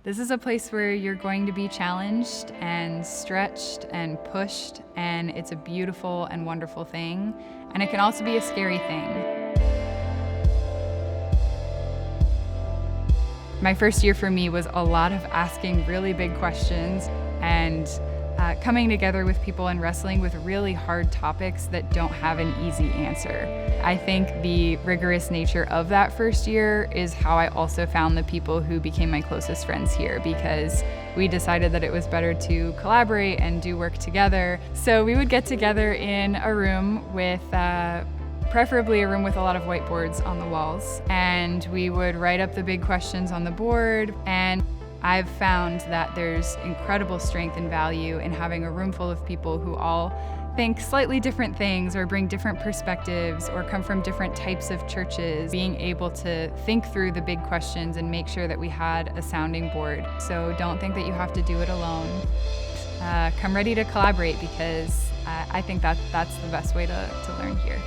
This is a place where you're going to be challenged and stretched and pushed, and it's a beautiful and wonderful thing. And it can also be a scary thing. My first year for me was a lot of asking really big questions and coming together with people and wrestling with really hard topics that don't have an easy answer. I think the rigorous nature of that first year is how I also found the people who became my closest friends here, because we decided that it was better to collaborate and do work together. So we would get together in a room with preferably a room with a lot of whiteboards on the walls, and we would write up the big questions on the board. And I've found that there's incredible strength and value in having a room full of people who all think slightly different things or bring different perspectives or come from different types of churches, being able to think through the big questions and make sure that we had a sounding board. So don't think that you have to do it alone. Come ready to collaborate, because I think that's the best way to learn here.